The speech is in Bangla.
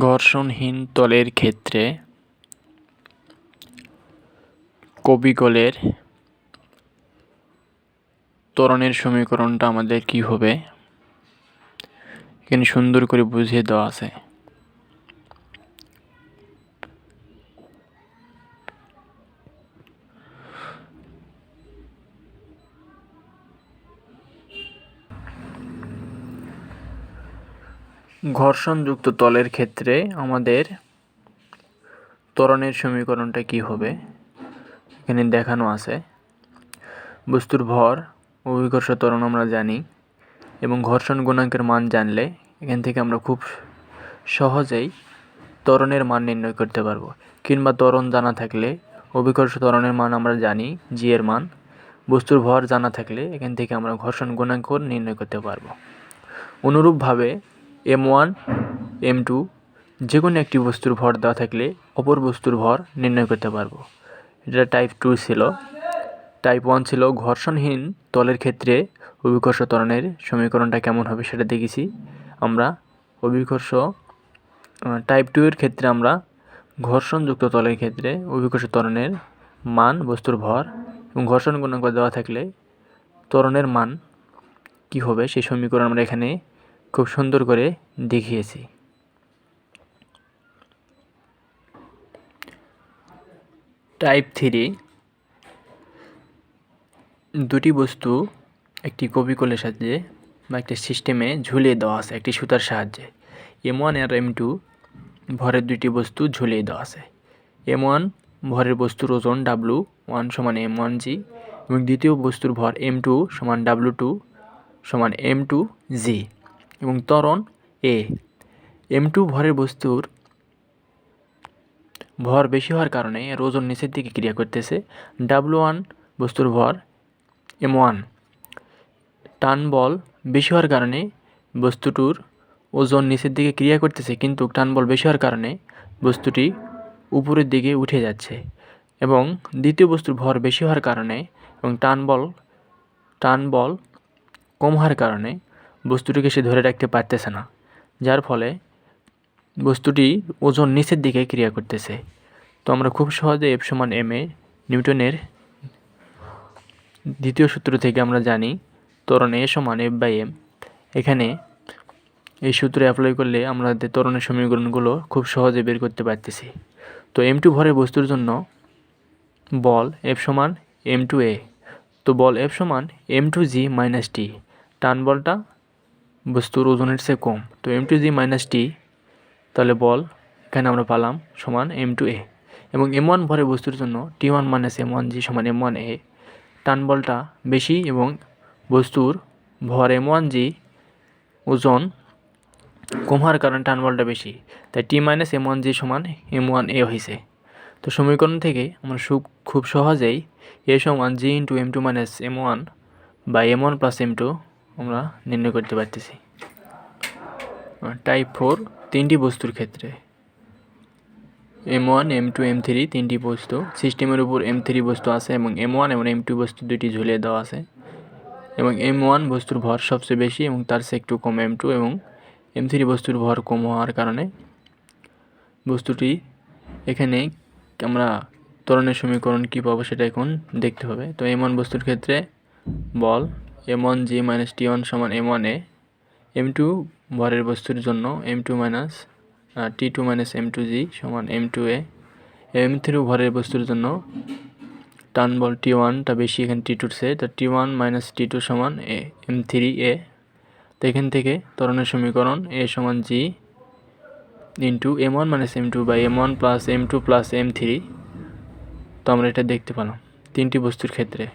ঘর্ষণহীন তলের ক্ষেত্রে কবিগলের ত্বরণের সমীকরণটা আমাদের কি হবে এখানে সুন্দর করে বুঝিয়ে দেওয়া আছে। ঘর্ষণযুক্ত তলের ক্ষেত্রে আমাদের ত্বরণের সমীকরণটা কি হবে এখানে দেখানো আছে। বস্তুর ভর অভিকর্ষ ত্বরণ আমরা জানি এবং ঘর্ষণ গুণাঙ্কের মান জানলে এখান থেকে আমরা খুব সহজেই ত্বরণের মান নির্ণয় করতে পারবো। কিংবা ত্বরণ জানা থাকলে অভিকর্ষ ত্বরণের মান আমরা জানি জি এর মান, বস্তুর ভর জানা থাকলে এখান থেকে আমরা ঘর্ষণ গুণাঙ্ক নির্ণয় করতে পারবো। অনুরূপভাবে m1 m2 যে কোনো একটি বস্তুর ভর দেওয়া থাকলে অপর বস্তুর ভর নির্ণয় করতে পারবো। এটা টাইপ 2 ছিল। টাইপ 1 ছিল ঘর্ষণহীন তলের ক্ষেত্রে অভিকর্ষ ত্বরণের সমীকরণটা কেমন হবে সেটা দেখেছি আমরা। অভিকর্ষ টাইপ 2 এর ক্ষেত্রে আমরা ঘর্ষণযুক্ত তলের ক্ষেত্রে অভিকর্ষ ত্বরণের মান, বস্তুর ভর এবং ঘর্ষণ গুণাঙ্ক দেওয়া থাকলে ত্বরণের মান কি হবে সেই সমীকরণ আমরা এখানে খুব সুন্দর করে দেখিয়েছি। টাইপ 3 দুটি বস্তু একটি কবিকলের সাহায্যে বা একটি সিস্টেমে ঝুলিয়ে দেওয়া আছে একটি সুতার সাহায্যে। m1 আর m2 ভরের দুটি বস্তু ঝুলিয়ে দেওয়া আছে। m1 ভরের বস্তুর ওজন w1 সমান m1g এবং দ্বিতীয় বস্তুর ভর m2 সমান w2 সমান m2g এবং ত্বরণ a। m2 ভরের বস্তুর ভর বেশি হওয়ার কারণে এর ওজন নিচের দিকে ক্রিয়া করতেছে। w1 বস্তুর ভর m1 টান বল বেশি হওয়ার কারণে বস্তুটির ওজন নিচের দিকে ক্রিয়া করতেছে, কিন্তু টান বল বেশি হওয়ার কারণে বস্তুটি উপরের দিকে উঠে যাচ্ছে। এবং দ্বিতীয় বস্তুর ভর বেশি হওয়ার কারণে এবং টান বল কম হওয়ার কারণে বস্তুটিকে সে ধরে রাখতে পারতেছে না, যার ফলে বস্তুটি ওজন নিচের দিকে ক্রিয়া করতেছে। তো আমরা খুব সহজে F সমান ma নিউটনের দ্বিতীয় সূত্র থেকে আমরা জানি ত্বরণ A সমান F/m। এখানে এই সূত্রে অ্যাপ্লাই করলে আমাদের ত্বরণের সমীকরণগুলো খুব সহজে বের করতে পারতেছি। তো m2 ভরের বস্তুর জন্য বল F সমান m2a। তো বল F সমান m2g - t। টান বলটা বস্তুর ওজনের চেয়ে কম, তো m2g - t, তাহলে বল এখানে আমরা পেলাম সমান m2a। এবং m1 ভরের বস্তুর জন্য t1 - m1g সমান m1a। টান বলটা বেশি এবং বস্তুর ভর m1g ওজন কম হওয়ার কারণে টান বলটা বেশি, তাই t - m1g সমান m1a হয়েছে। তো সমীকরণ থেকে আমরা খুব সহজেই a সমান g × m2 - m1 বা m1 + m2 আমরা নির্ণয় করতে পারতেছি। টাইপ 4 তিনটি বস্তুর ক্ষেত্রে m1 m2 m3 তিনটি বস্তু সিস্টেমের উপর m3 বস্তু আছে এবং m1 এবং m2 বস্তু দুটি ঝুলিয়ে দেওয়া আছে এবং m1 বস্তুর ভর সবচেয়ে বেশি এবং তার চেয়ে একটু কম m2 এবং m3 বস্তুর ভর কম হওয়ার কারণে বস্তুটি এখানে আমরা ত্বরণের সমীকরণ কী পাবো সেটা এখন দেখতে হবে। তো m1 বস্তুর ক্ষেত্রে বল m1g - t1 সমান m1a। m2 ভরের বস্তুর জন্য m2 - t2 - m2g সমান m2a। m3 ভরের বস্তুর জন্য টান বল t1টা বেশি এখানে t2-র চেয়ে, তো t1 - t2 সমান m3a। তো এখান থেকে ত্বরণের সমীকরণ a সমান g × m1 - m2 বা m1 + m2 + m3। তো আমরা এটা দেখতে পেলাম তিনটি বস্তুর ক্ষেত্রে।